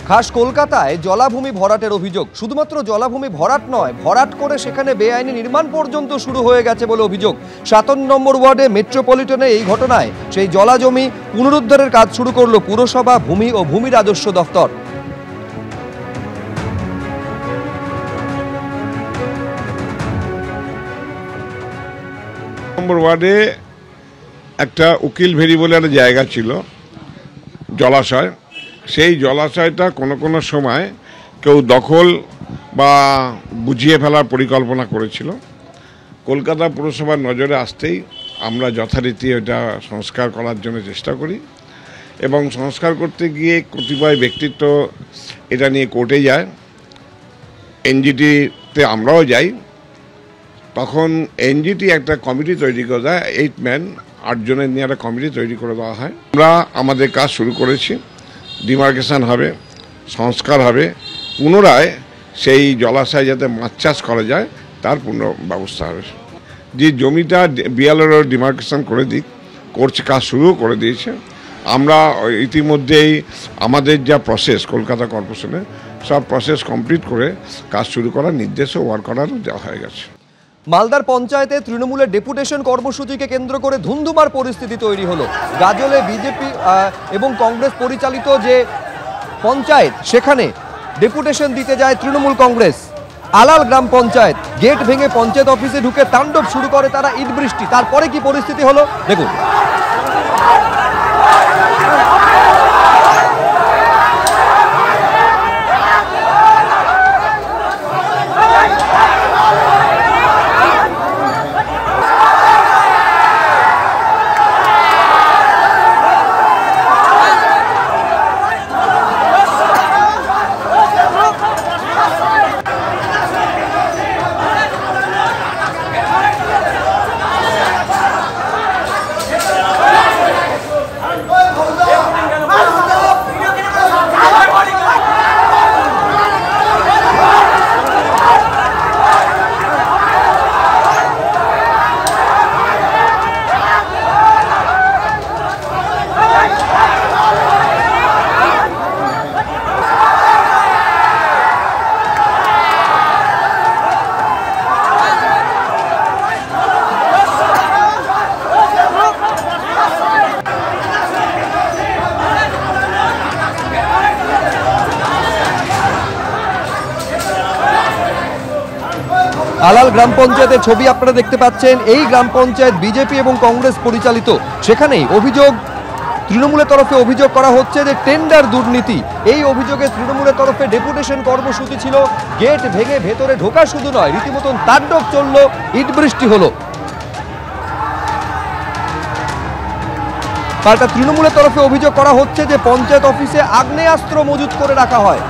খাস কলকাতায় জলাভূমি ভরাটের অভিযোগ। শুধুমাত্র জলাভূমি ভরাট নয়, ভরাট করে সেখানে বেআইনি নির্মাণ পর্যন্ত শুরু হয়ে গেছে বলে অভিযোগ। ৭ নম্বর ওয়ার্ডে মেট্রোপলিটনে এই ঘটনায় সেই জলাজমি পুনরুদ্ধারের কাজ শুরু করলো পুরসভা, ভূমি ও ভূমি রাজস্ব দফতর। নম্বর ওয়ার্ডে একটা উকিল ভেরি বলে একটা জায়গা ছিল, জলাশয়। সেই জলাশয়টা কোনো সময় কেউ দখল বা বুঝিয়ে ফেলার পরিকল্পনা করেছিল। কলকাতা পুরসভার নজরে আসতেই আমরা যথারীতি এটা সংস্কার করার জন্য চেষ্টা করি এবং সংস্কার করতে গিয়ে কতিপয় ব্যক্তিত্ব এটা নিয়ে কোর্টে যায়, এনজিটিতে আমরাও যাই। তখন এনজিটি একটা কমিটি তৈরি করে দেয়, 8 ম্যান 8 জনের নিয়ে একটা কমিটি তৈরি করে দেওয়া হয়। আমরা আমাদের কাজ শুরু করেছি, ডিমার্কেশন হবে, সংস্কার হবে, পুনরায় সেই জলাশয় যাতে মাছ চাষ করা যায় তার পূর্ণ ব্যবস্থা হবে। যে জমিটা বিএলআরও ডিমার্কেশন করে দিক করছে, কাজ শুরুও করে দিয়েছে। আমরা ইতিমধ্যেই আমাদের যা প্রসেস কলকাতা কর্পোরেশনে সব প্রসেস কমপ্লিট করে কাজ শুরু করার নির্দেশও ওয়ার্ক অর্ডারও দেওয়া হয়ে গেছে। মালদার পঞ্চায়েতে তৃণমূলের ডেপুটেশন কর্মসূচিকে কেন্দ্র করে ধুন্ধুমার পরিস্থিতি তৈরি হলো। গাজলে বিজেপি এবং কংগ্রেস পরিচালিত যে পঞ্চায়েত, সেখানে ডেপুটেশন দিতে যায় তৃণমূল কংগ্রেস। আলাল গ্রাম পঞ্চায়েত, গেট ভেঙে পঞ্চায়েত অফিসে ঢুকে তাণ্ডব শুরু করে তারা, ইট বৃষ্টি। তারপরে কি পরিস্থিতি হলো দেখুন। আলাল গ্রাম পঞ্চায়েতের ছবি আপনারা দেখতে পাচ্ছেন। এই গ্রাম পঞ্চায়েত বিজেপি এবং কংগ্রেস পরিচালিত। সেখানেই অভিযোগ, তৃণমূলের তরফে অভিযোগ করা হচ্ছে যে টেন্ডার দুর্নীতি। এই অভিযোগে তৃণমূলের তরফে ডেপুটেশন কর্মসূচি ছিল। গেট ভেঙে ভেতরে ঢোকা শুধু নয়, রীতিমতন তাণ্ডব চললো, ইট বৃষ্টি হলো। পাল্টা তৃণমূলের তরফে অভিযোগ করা হচ্ছে যে পঞ্চায়েত অফিসে আগ্নেয়াস্ত্র মজুত করে রাখা হয়।